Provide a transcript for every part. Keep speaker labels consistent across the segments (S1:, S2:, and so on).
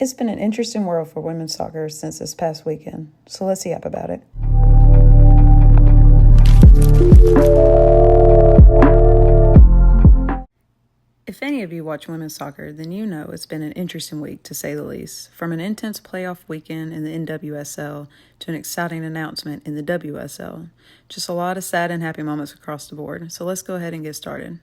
S1: It's been an interesting world for women's soccer since this past weekend, so let's yap about it. If any of you watch women's soccer, then you know it's been an interesting week, to say the least. From an intense playoff weekend in the NWSL to an exciting announcement in the WSL. Just a lot of sad and happy moments across the board, so let's go ahead and get started.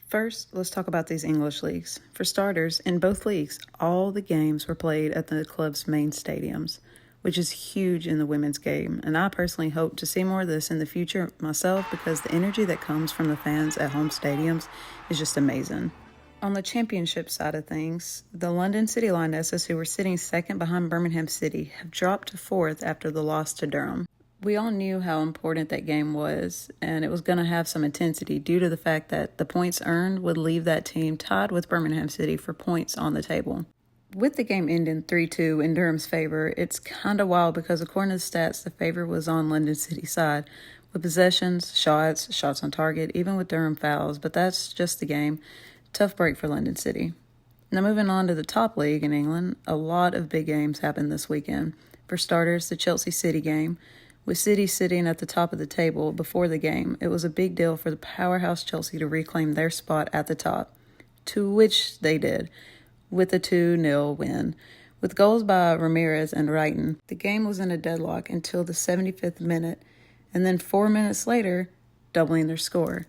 S1: First, let's talk about these English leagues. For starters, in both leagues, all the games were played at the club's main stadiums, which is huge in the women's game, and I personally hope to see more of this in the future myself because the energy that comes from the fans at home stadiums is just amazing. On the championship side of things, the London City Lionesses, who were sitting second behind Birmingham City, have dropped to fourth after the loss to Durham. We all knew how important that game was, and it was going to have some intensity due to the fact that the points earned would leave that team tied with Birmingham City for points on the table. With the game ending 3-2 in Durham's favor, it's kind of wild because according to the stats, the favor was on London City's side, with possessions, shots on target, even with Durham fouls, but that's just the game. Tough break for London City. Now moving on to the top league in England, a lot of big games happened this weekend. For starters, the Chelsea City game. With City sitting at the top of the table before the game, it was a big deal for the powerhouse Chelsea to reclaim their spot at the top, to which they did, with a 2-0 win. With goals by Ramirez and Wrighton, the game was in a deadlock until the 75th minute, and then 4 minutes later, doubling their score.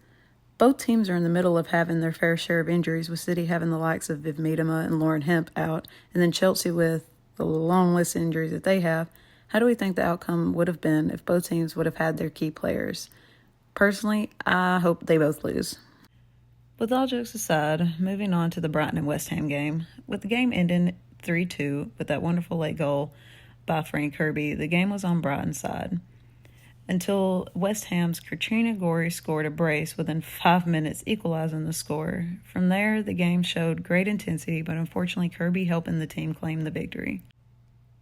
S1: Both teams are in the middle of having their fair share of injuries, with City having the likes of Viv Miedema and Lauren Hemp out, and then Chelsea with the long list of injuries that they have. How do we think the outcome would have been if both teams would have had their key players? Personally, I hope they both lose. With all jokes aside, moving on to the Brighton and West Ham game. With the game ending 3-2 with that wonderful late goal by Frank Kirby, the game was on Brighton's side. Until West Ham's Katrina Gorey scored a brace within 5 minutes, equalizing the score. From there, the game showed great intensity, but unfortunately Kirby helping the team claim the victory.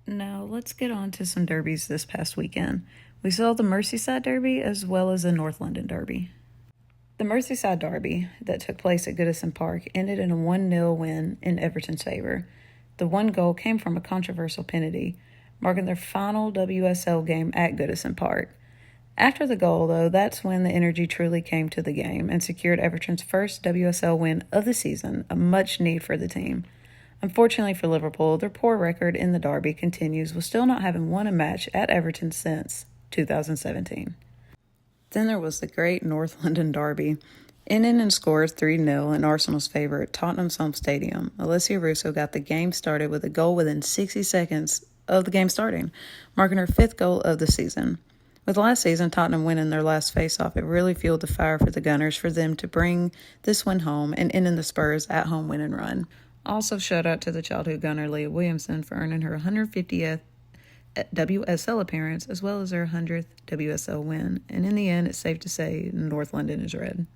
S1: Now, let's get on to some derbies this past weekend. We saw the Merseyside Derby as well as the North London Derby. The Merseyside Derby that took place at Goodison Park ended in a 1-0 win in Everton's favour. The one goal came from a controversial penalty, marking their final WSL game at Goodison Park. After the goal, though, that's when the energy truly came to the game and secured Everton's first WSL win of the season, a much need for the team. Unfortunately for Liverpool, their poor record in the derby continues, with still not having won a match at Everton since 2017. Then there was the great North London derby, ending in scores 3-0 in Arsenal's favour at Tottenham's home stadium. Alessia Russo got the game started with a goal within 60 seconds of the game starting, marking her 5th goal of the season. With last season Tottenham winning their last face-off, it really fueled the fire for the Gunners for them to bring this win home and ending the Spurs' at-home winning run. Also, shout out to the childhood gunner Leah Williamson for earning her 150th WSL appearance as well as her 100th WSL win. And in the end, it's safe to say North London is red.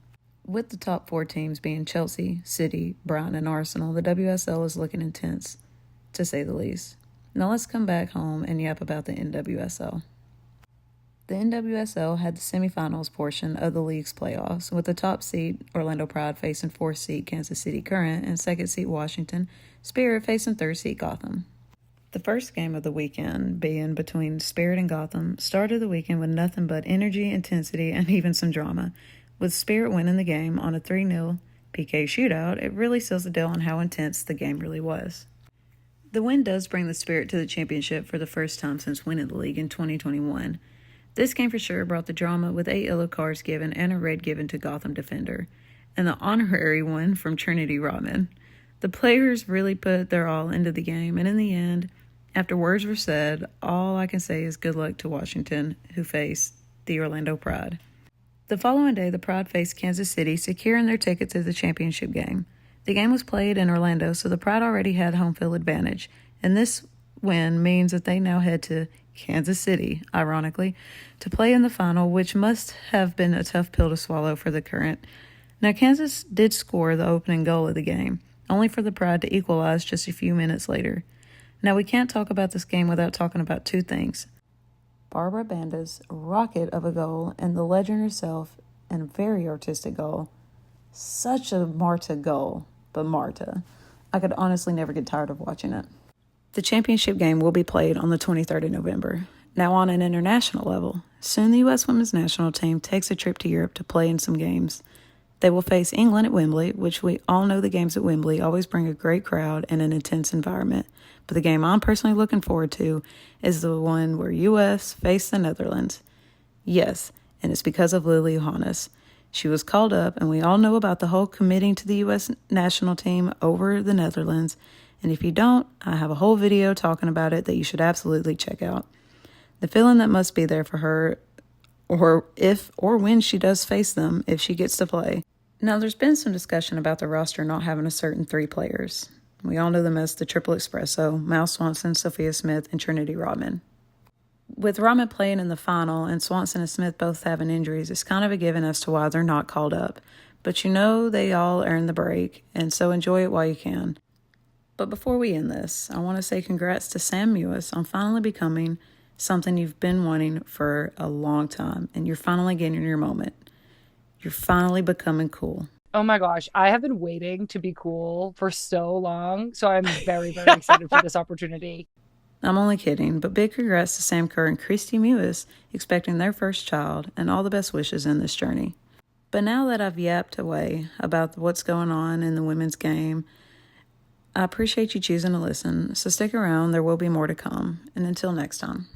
S1: With the top 4 teams being Chelsea, City, Brighton, and Arsenal, the WSL is looking intense, to say the least. Now let's come back home and yap about the NWSL. The NWSL had the semifinals portion of the league's playoffs, with the top seed Orlando Pride facing 4th seed Kansas City Current and 2nd seed Washington Spirit facing 3rd seed Gotham. The first game of the weekend, being between Spirit and Gotham, started the weekend with nothing but energy, intensity, and even some drama. With Spirit winning the game on a 3-0 PK shootout, it really seals the deal on how intense the game really was. The win does bring the Spirit to the championship for the first time since winning the league in 2021. This game for sure brought the drama, with 8 yellow cards given and a red given to Gotham defender, and the honorary one from Trinity Rodman. The players really put their all into the game, and in the end, after words were said, all I can say is good luck to Washington, who faced the Orlando Pride. The following day, the Pride faced Kansas City, securing their ticket to the championship game. The game was played in Orlando, so the Pride already had home field advantage, and this win means that they now head to Kansas City, ironically, to play in the final, which must have been a tough pill to swallow for the Current. Now, Kansas did score the opening goal of the game, only for the Pride to equalize just a few minutes later. Now, we can't talk about this game without talking about 2 things. Barbara Banda's rocket of a goal and the legend herself, and a very artistic goal. Such a Marta goal, but Marta. I could honestly never get tired of watching it. The championship game will be played on the 23rd of November. Now on an international level, soon the U.S. women's national team takes a trip to Europe to play in some games. They will face England at Wembley, which we all know the games at Wembley always bring a great crowd and an intense environment. But the game I'm personally looking forward to is the one where U.S. face the Netherlands. Yes, and it's because of Lily Johannes. She was called up, and we all know about the whole committing to the U.S. national team over the Netherlands. And if you don't, I have a whole video talking about it that you should absolutely check out. The feeling that must be there for her, or if or when she does face them, if she gets to play. Now, there's been some discussion about the roster not having a certain 3 players. We all know them as the Triple Espresso: Mal Swanson, Sophia Smith, and Trinity Rodman. With Rodman playing in the final and Swanson and Smith both having injuries, it's kind of a given as to why they're not called up. But you know they all earned the break, and so enjoy it while you can. But before we end this, I want to say congrats to Sam Mewis on finally becoming something you've been wanting for a long time, and you're finally getting your moment. You're finally becoming cool.
S2: Oh my gosh, I have been waiting to be cool for so long, so I'm very, very excited for this opportunity.
S1: I'm only kidding, but big congrats to Sam Kerr and Christy Mewis expecting their first child, and all the best wishes in this journey. But now that I've yapped away about what's going on in the women's game, I appreciate you choosing to listen, so stick around, there will be more to come, and until next time.